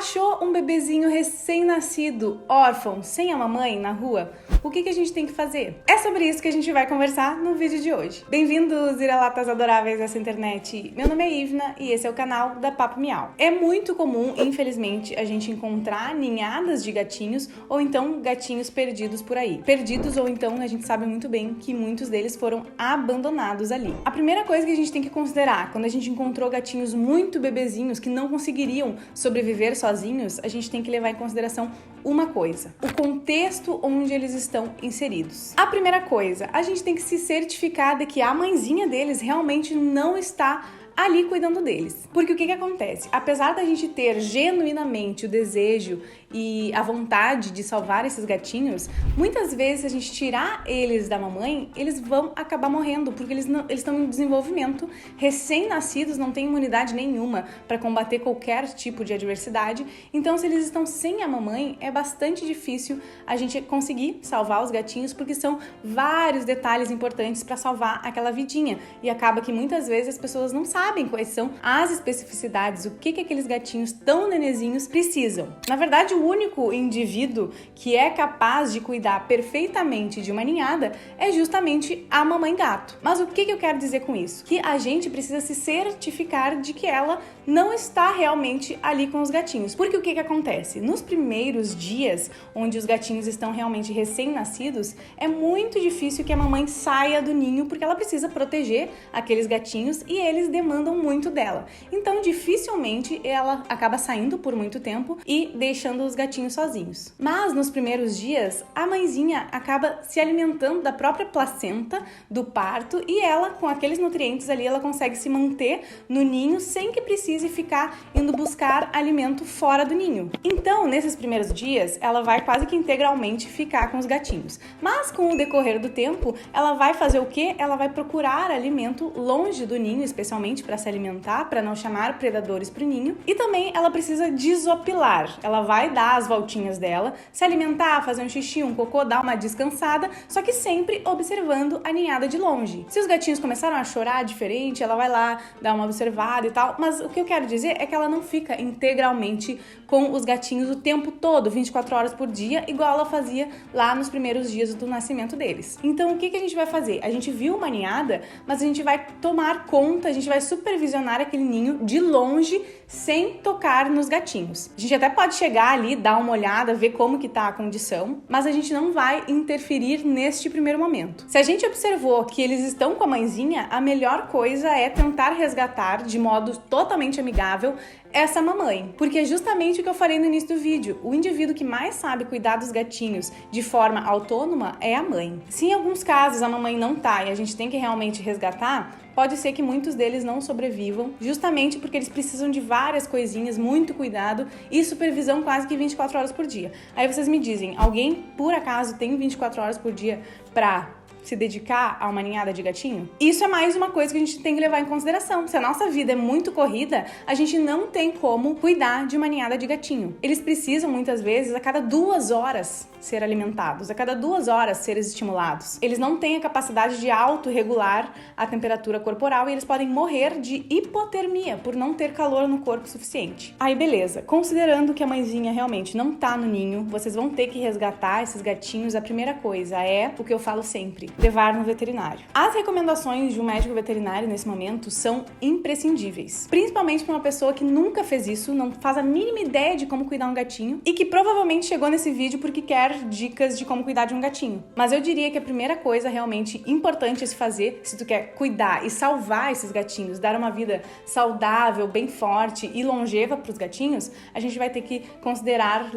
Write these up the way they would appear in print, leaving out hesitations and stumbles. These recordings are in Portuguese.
Achou um bebezinho recém-nascido, órfão, sem a mamãe na rua? O que a gente tem que fazer? É sobre isso que a gente vai conversar no vídeo de hoje. Bem-vindos, vira-latas adoráveis dessa internet. Meu nome é Ivna e esse é o canal da Papo Miau. É muito comum, infelizmente, a gente encontrar ninhadas de gatinhos ou então gatinhos perdidos por aí. Perdidos ou então a gente sabe muito bem que muitos deles foram abandonados ali. A primeira coisa que a gente tem que considerar quando a gente encontrou gatinhos muito bebezinhos que não conseguiriam sobreviver sozinhos, a gente tem que levar em consideração uma coisa: o contexto onde eles estão inseridos. A primeira coisa, a gente tem que se certificar de que a mãezinha deles realmente não está ali cuidando deles. Porque o que acontece? Apesar da gente ter genuinamente o desejo e a vontade de salvar esses gatinhos, muitas vezes se a gente tirar eles da mamãe, eles vão acabar morrendo, porque eles estão em desenvolvimento, recém-nascidos, não têm imunidade nenhuma para combater qualquer tipo de adversidade. Então, se eles estão sem a mamãe, é bastante difícil a gente conseguir salvar os gatinhos, porque são vários detalhes importantes para salvar aquela vidinha. E acaba que muitas vezes as pessoas não sabem quais são as especificidades, o que aqueles gatinhos tão nenezinhos precisam. Na verdade, o único indivíduo que é capaz de cuidar perfeitamente de uma ninhada é justamente a mamãe gato. Mas o que eu quero dizer com isso? Que a gente precisa se certificar de que ela não está realmente ali com os gatinhos. Porque o que acontece? Nos primeiros dias, onde os gatinhos estão realmente recém-nascidos, é muito difícil que a mamãe saia do ninho, porque ela precisa proteger aqueles gatinhos e eles demandam muito dela. Então, dificilmente ela acaba saindo por muito tempo e deixando os gatinhos sozinhos. Mas nos primeiros dias, a mãezinha acaba se alimentando da própria placenta do parto e ela, com aqueles nutrientes ali, ela consegue se manter no ninho sem que precise ficar indo buscar alimento fora do ninho. Então, nesses primeiros dias, ela vai quase que integralmente ficar com os gatinhos. Mas com o decorrer do tempo, ela vai fazer o quê? Ela vai procurar alimento longe do ninho, especialmente para se alimentar, para não chamar predadores para o ninho. E também ela precisa desopilar. Ela vai dar as voltinhas dela, se alimentar, fazer um xixi, um cocô, dar uma descansada, só que sempre observando a ninhada de longe. Se os gatinhos começaram a chorar diferente, ela vai lá dar uma observada e tal, mas o que eu quero dizer é que ela não fica integralmente com os gatinhos o tempo todo, 24 horas por dia, igual ela fazia lá nos primeiros dias do nascimento deles. Então, o que a gente vai fazer? A gente viu uma ninhada, mas a gente vai tomar conta, a gente vai supervisionar aquele ninho de longe, sem tocar nos gatinhos. A gente até pode chegar ali, dar uma olhada, ver como que tá a condição, mas a gente não vai interferir neste primeiro momento. Se a gente observou que eles estão com a mãezinha, a melhor coisa é tentar resgatar de modo totalmente amigável essa mamãe, porque é justamente o que eu falei no início do vídeo. O indivíduo que mais sabe cuidar dos gatinhos de forma autônoma é a mãe. Se em alguns casos a mamãe não tá e a gente tem que realmente resgatar, pode ser que muitos deles não sobrevivam, justamente porque eles precisam de várias coisinhas, muito cuidado e supervisão quase que 24 horas por dia. Aí vocês me dizem, alguém por acaso tem 24 horas por dia pra se dedicar a uma ninhada de gatinho? Isso é mais uma coisa que a gente tem que levar em consideração. Se a nossa vida é muito corrida, a gente não tem como cuidar de uma ninhada de gatinho. Eles precisam, muitas vezes, a cada 2 horas ser alimentados, a cada 2 horas ser estimulados. Eles não têm a capacidade de autorregular a temperatura corporal e eles podem morrer de hipotermia por não ter calor no corpo suficiente. Aí, beleza. Considerando que a mãezinha realmente não tá no ninho, vocês vão ter que resgatar esses gatinhos. A primeira coisa é o que eu falo sempre: levar no veterinário. As recomendações de um médico veterinário nesse momento são imprescindíveis, principalmente para uma pessoa que nunca fez isso, não faz a mínima ideia de como cuidar um gatinho e que provavelmente chegou nesse vídeo porque quer dicas de como cuidar de um gatinho. Mas eu diria que a primeira coisa realmente importante a se fazer, se tu quer cuidar e salvar esses gatinhos, dar uma vida saudável, bem forte e longeva para os gatinhos, a gente vai ter que considerar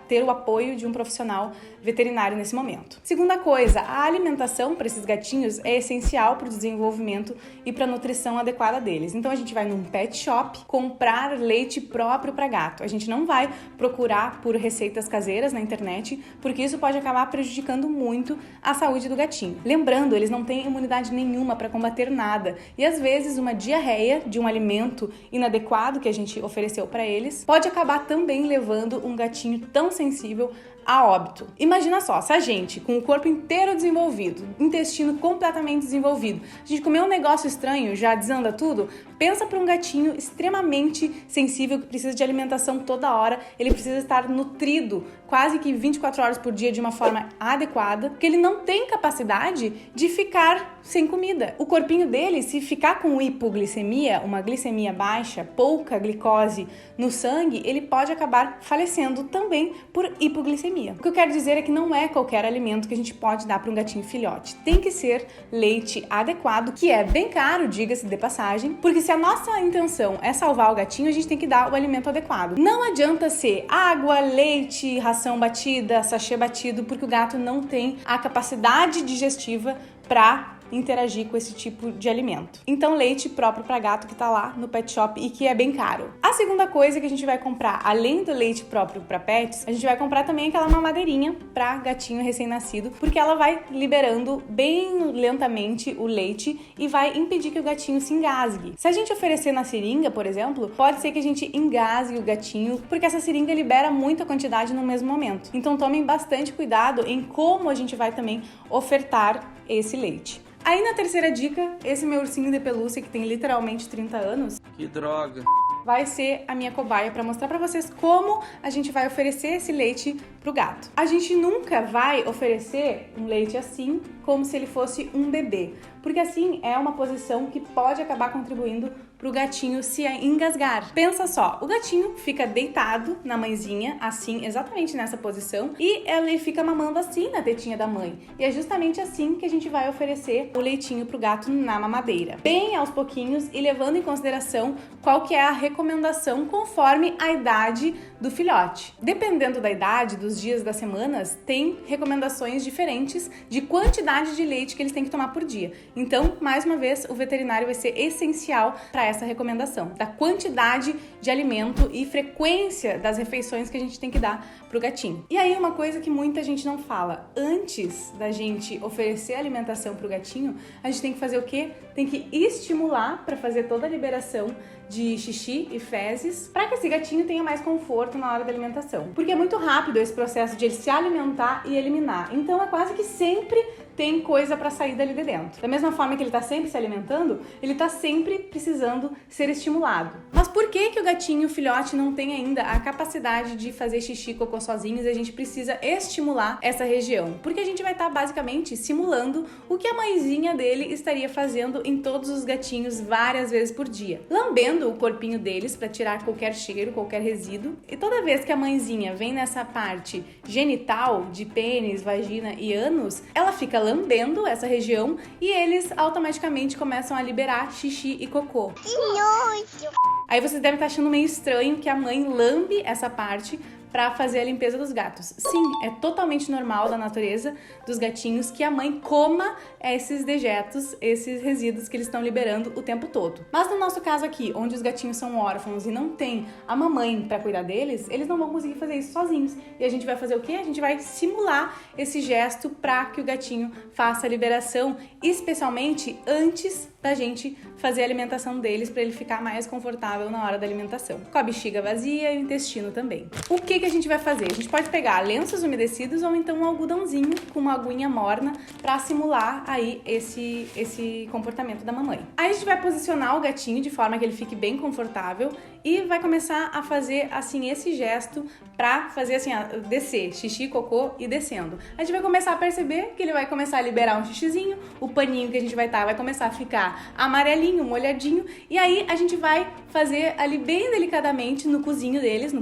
ter o apoio de um profissional veterinário nesse momento. Segunda coisa, a alimentação para esses gatinhos é essencial para o desenvolvimento e para a nutrição adequada deles. Então a gente vai num pet shop comprar leite próprio para gato. A gente não vai procurar por receitas caseiras na internet, porque isso pode acabar prejudicando muito a saúde do gatinho. Lembrando, eles não têm imunidade nenhuma para combater nada e às vezes uma diarreia de um alimento inadequado que a gente ofereceu para eles pode acabar também levando um gatinho tão sensível a óbito. Imagina só, se a gente, com o corpo inteiro desenvolvido, intestino completamente desenvolvido, a gente comer um negócio estranho, já desanda tudo, pensa para um gatinho extremamente sensível que precisa de alimentação toda hora, ele precisa estar nutrido quase que 24 horas por dia de uma forma adequada, porque ele não tem capacidade de ficar sem comida. O corpinho dele, se ficar com hipoglicemia, uma glicemia baixa, pouca glicose no sangue, ele pode acabar falecendo também por hipoglicemia. O que eu quero dizer é que não é qualquer alimento que a gente pode dar para um gatinho filhote. Tem que ser leite adequado, que é bem caro, diga-se de passagem, porque se a nossa intenção é salvar o gatinho, a gente tem que dar o alimento adequado. Não adianta ser água, leite, ração batida, sachê batido, porque o gato não tem a capacidade digestiva para interagir com esse tipo de alimento. Então, leite próprio para gato que tá lá no pet shop e que é bem caro. A segunda coisa que a gente vai comprar, além do leite próprio para pets, a gente vai comprar também aquela mamadeirinha para gatinho recém-nascido, porque ela vai liberando bem lentamente o leite e vai impedir que o gatinho se engasgue. Se a gente oferecer na seringa, por exemplo, pode ser que a gente engasgue o gatinho, porque essa seringa libera muita quantidade no mesmo momento. Então, tomem bastante cuidado em como a gente vai também ofertar esse leite. Aí na terceira dica, esse meu ursinho de pelúcia que tem literalmente 30 anos, que droga, vai ser a minha cobaia para mostrar para vocês como a gente vai oferecer esse leite pro gato. A gente nunca vai oferecer um leite assim, como se ele fosse um bebê, porque assim é uma posição que pode acabar contribuindo pro gatinho se engasgar. Pensa só, o gatinho fica deitado na mãezinha, assim, exatamente nessa posição, e ele fica mamando assim na tetinha da mãe. E é justamente assim que a gente vai oferecer o leitinho pro gato na mamadeira. Bem aos pouquinhos e levando em consideração qual que é a recomendação conforme a idade do filhote. Dependendo da idade, dos dias, das semanas, tem recomendações diferentes de quantidade de leite que eles têm que tomar por dia. Então, mais uma vez, o veterinário vai ser essencial para essa recomendação, da quantidade de alimento e frequência das refeições que a gente tem que dar pro gatinho. E aí, uma coisa que muita gente não fala, antes da gente oferecer alimentação pro gatinho, a gente tem que fazer o quê? Tem que estimular para fazer toda a liberação de xixi e fezes, para que esse gatinho tenha mais conforto na hora da alimentação. Porque é muito rápido esse processo de ele se alimentar e eliminar. Então é quase que sempre tem coisa para sair dali de dentro. Da mesma forma que ele tá sempre se alimentando, ele tá sempre precisando ser estimulado. Mas por que o gatinho, o filhote, não tem ainda a capacidade de fazer xixi e cocô sozinhos e a gente precisa estimular essa região? Porque a gente vai estar basicamente simulando o que a mãezinha dele estaria fazendo em todos os gatinhos várias vezes por dia. Lambendo o corpinho deles para tirar qualquer cheiro, qualquer resíduo. E toda vez que a mãezinha vem nessa parte genital de pênis, vagina e ânus, ela fica lambendo essa região e eles automaticamente começam a liberar xixi e cocô. Que nojo! Aí vocês devem estar achando meio estranho que a mãe lambe essa parte para fazer a limpeza dos gatos. Sim, é totalmente normal da natureza dos gatinhos que a mãe coma esses dejetos, esses resíduos que eles estão liberando o tempo todo. Mas no nosso caso aqui, onde os gatinhos são órfãos e não tem a mamãe para cuidar deles, eles não vão conseguir fazer isso sozinhos. E a gente vai fazer o quê? A gente vai simular esse gesto para que o gatinho faça a liberação, especialmente antes da gente fazer a alimentação deles para ele ficar mais confortável na hora da alimentação. Com a bexiga vazia e o intestino também. O que a gente vai fazer? A gente pode pegar lenços umedecidos ou então um algodãozinho com uma aguinha morna para simular aí esse comportamento da mamãe. Aí a gente vai posicionar o gatinho de forma que ele fique bem confortável e vai começar a fazer assim esse gesto para fazer assim, descer, xixi, cocô e descendo. A gente vai começar a perceber que ele vai começar a liberar um xixizinho, o paninho que a gente vai começar a ficar amarelinho, molhadinho, e aí a gente vai fazer ali bem delicadamente no cozinho deles,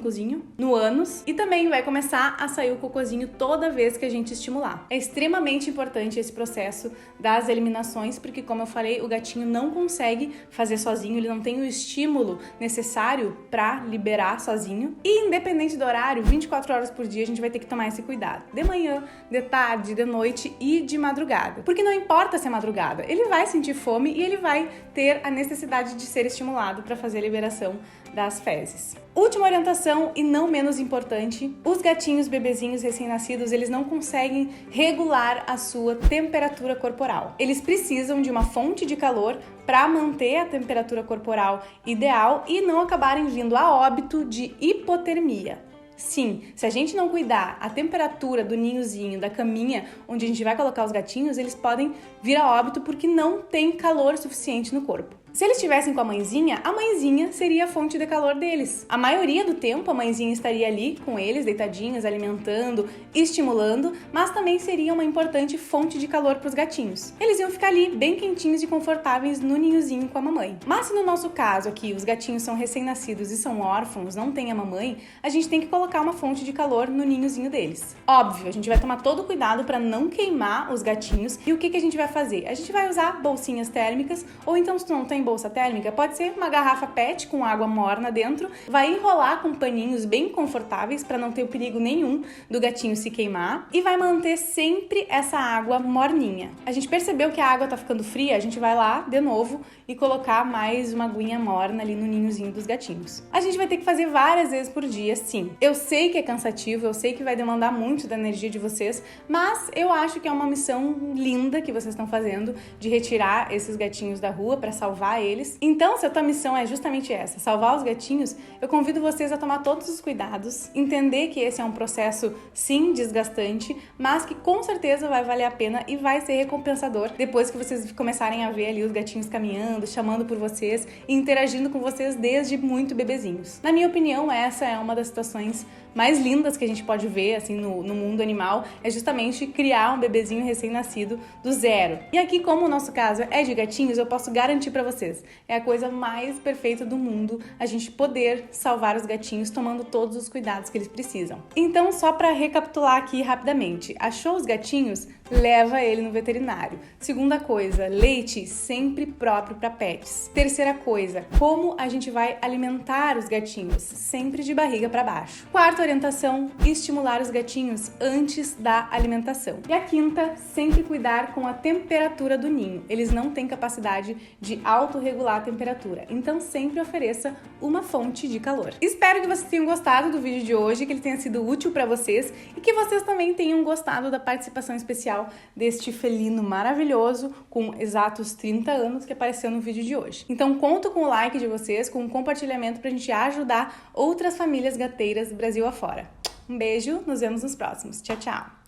no ânus, e também vai começar a sair o cocôzinho toda vez que a gente estimular. É extremamente importante esse processo das eliminações, porque como eu falei, o gatinho não consegue fazer sozinho, ele não tem o estímulo necessário para liberar sozinho, e independente do horário, 24 horas por dia a gente vai ter que tomar esse cuidado. De manhã, de tarde, de noite e de madrugada. Porque não importa se é madrugada, ele vai sentir fome e ele vai ter a necessidade de ser estimulado para fazer a liberação das fezes. Última orientação e não menos importante, os gatinhos bebezinhos recém-nascidos, eles não conseguem regular a sua temperatura corporal. Eles precisam de uma fonte de calor para manter a temperatura corporal ideal e não acabarem vindo a óbito de hipotermia. Sim, se a gente não cuidar, a temperatura do ninhozinho, da caminha onde a gente vai colocar os gatinhos, eles podem vir a óbito porque não tem calor suficiente no corpo. Se eles estivessem com a mãezinha seria a fonte de calor deles. A maioria do tempo a mãezinha estaria ali com eles, deitadinhos, alimentando, estimulando, mas também seria uma importante fonte de calor para os gatinhos. Eles iam ficar ali bem quentinhos e confortáveis no ninhozinho com a mamãe. Mas se no nosso caso aqui os gatinhos são recém-nascidos e são órfãos, não tem a mamãe, a gente tem que colocar uma fonte de calor no ninhozinho deles. Óbvio, a gente vai tomar todo o cuidado para não queimar os gatinhos. E o que a gente vai fazer? A gente vai usar bolsinhas térmicas, ou então se tu não tem bolsa térmica, pode ser uma garrafa PET com água morna dentro, vai enrolar com paninhos bem confortáveis para não ter o perigo nenhum do gatinho se queimar e vai manter sempre essa água morninha. A gente percebeu que a água tá ficando fria, a gente vai lá de novo e colocar mais uma aguinha morna ali no ninhozinho dos gatinhos. A gente vai ter que fazer várias vezes por dia, sim. Eu sei que é cansativo, eu sei que vai demandar muito da energia de vocês, mas eu acho que é uma missão linda que vocês estão fazendo de retirar esses gatinhos da rua para salvar eles. Então, se a tua missão é justamente essa, salvar os gatinhos, eu convido vocês a tomar todos os cuidados, entender que esse é um processo, sim, desgastante, mas que com certeza vai valer a pena e vai ser recompensador depois que vocês começarem a ver ali os gatinhos caminhando, chamando por vocês e interagindo com vocês desde muito bebezinhos. Na minha opinião, essa é uma das situações mais lindas que a gente pode ver assim no mundo animal, é justamente criar um bebezinho recém-nascido do zero. E aqui, como o nosso caso é de gatinhos, eu posso garantir pra vocês, é a coisa mais perfeita do mundo a gente poder salvar os gatinhos tomando todos os cuidados que eles precisam. Então, só pra recapitular aqui rapidamente, achou os gatinhos? Leva ele no veterinário. Segunda coisa, leite sempre próprio para pets. Terceira coisa, como a gente vai alimentar os gatinhos? Sempre de barriga para baixo. Quarta orientação, estimular os gatinhos antes da alimentação. E a quinta, sempre cuidar com a temperatura do ninho. Eles não têm capacidade de autorregular a temperatura, então sempre ofereça uma fonte de calor. Espero que vocês tenham gostado do vídeo de hoje, que ele tenha sido útil para vocês e que vocês também tenham gostado da participação especial deste felino maravilhoso com exatos 30 anos que apareceu no vídeo de hoje. Então conto com o like de vocês, com o compartilhamento pra gente ajudar outras famílias gateiras Brasil afora. Um beijo, nos vemos nos próximos. Tchau, tchau!